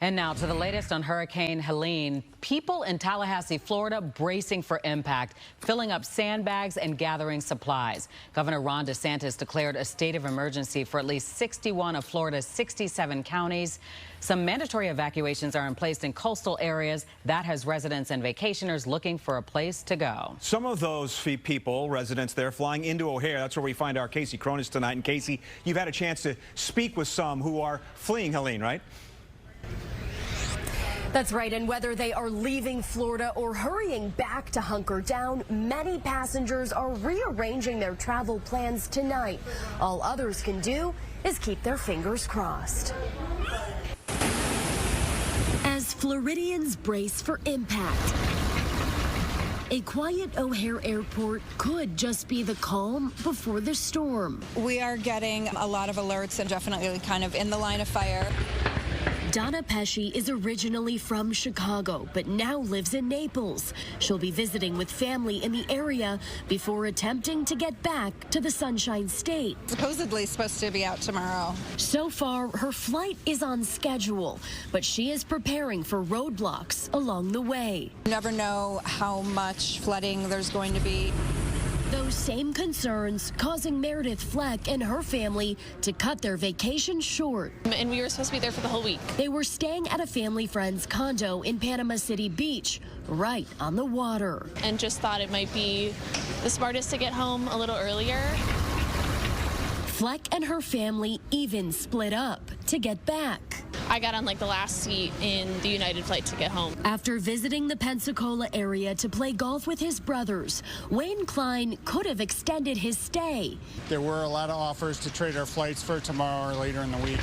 And now to the latest on Hurricane Helene. People in Tallahassee, Florida, bracing for impact, filling up sandbags and gathering supplies. Governor Ron DeSantis declared a state of emergency for at least 61 of Florida's 67 counties. Some mandatory evacuations are in place in coastal areas. That has residents and vacationers looking for a place to go. Some of those people, residents there, flying into O'Hare. That's where we find our Kasey Chronis tonight. And Kasey, you've had a chance to speak with some who are fleeing Helene, right? That's right, and whether they are leaving Florida or hurrying back to hunker down, many passengers are rearranging their travel plans tonight. All others can do is keep their fingers crossed. As Floridians brace for impact, a quiet O'Hare Airport could just be the calm before the storm. We are getting a lot of alerts and definitely kind of in the line of fire. Donna Pesci is originally from Chicago, but now lives in Naples. She'll be visiting with family in the area before attempting to get back to the Sunshine State. Supposedly supposed to be out tomorrow. So far, her flight is on schedule, but she is preparing for roadblocks along the way. You never know how much flooding there's going to be. Those same concerns causing Meredith Fleck and her family to cut their vacation short. And we were supposed to be there for the whole week. They were staying at a family friend's condo in Panama City Beach, right on the water. And just thought it might be the smartest to get home a little earlier. Fleck and her family even split up to get back. I got on like the last seat in the United flight to get home. After visiting the Pensacola area to play golf with his brothers, Wayne Klein could have extended his stay. There were a lot of offers to trade our flights for tomorrow or later in the week,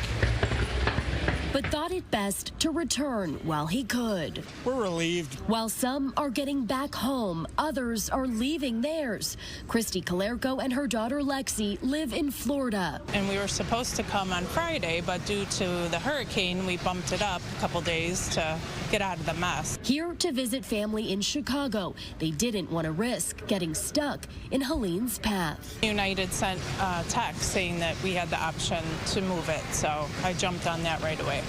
but thought it best to return while he could. We're relieved. While some are getting back home, others are leaving theirs. Christy Calerco and her daughter Lexi live in Florida. And we were supposed to come on Friday, but due to the hurricane, we bumped it up a couple days to get out of the mess. Here to visit family in Chicago, they didn't want to risk getting stuck in Helene's path. United sent a text saying that we had the option to move it, so I jumped on that right away.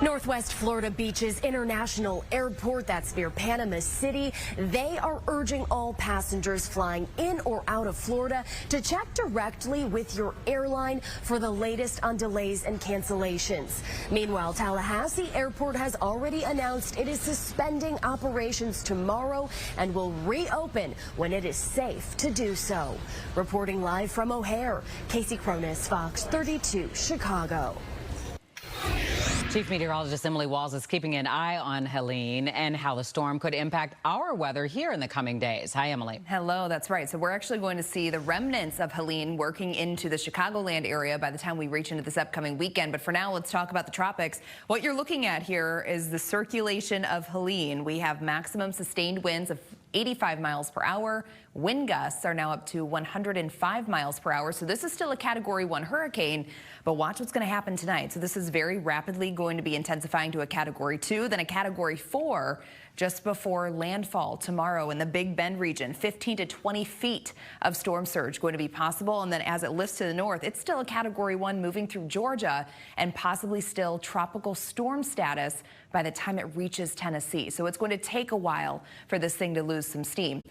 Northwest Florida Beach's International Airport, that's near Panama City, they are urging all passengers flying in or out of Florida to check directly with your airline for the latest on delays and cancellations. Meanwhile, Tallahassee Airport has already announced it is suspending operations tomorrow and will reopen when it is safe to do so. Reporting live from O'Hare, Kasey Chronis, Fox 32, Chicago. Chief Meteorologist Emily Walls is keeping an eye on Helene and how the storm could impact our weather here in the coming days. Hi, Emily. Hello, that's right. So we're actually going to see the remnants of Helene working into the Chicagoland area by the time we reach into this upcoming weekend. But for now, let's talk about the tropics. What you're looking at here is the circulation of Helene. We have maximum sustained winds of 85 miles per hour. Wind gusts are now up to 105 miles per hour. So this is still a Category 1 hurricane, but watch what's going to happen tonight. So this is very rapidly going to be intensifying to a Category 2, then a Category 4 just before landfall tomorrow in the Big Bend region. 15 to 20 feet of storm surge going to be possible. And then as it lifts to the north, it's still a Category 1 moving through Georgia and possibly still tropical storm status by the time it reaches Tennessee. So it's going to take a while for this thing to lose some steam.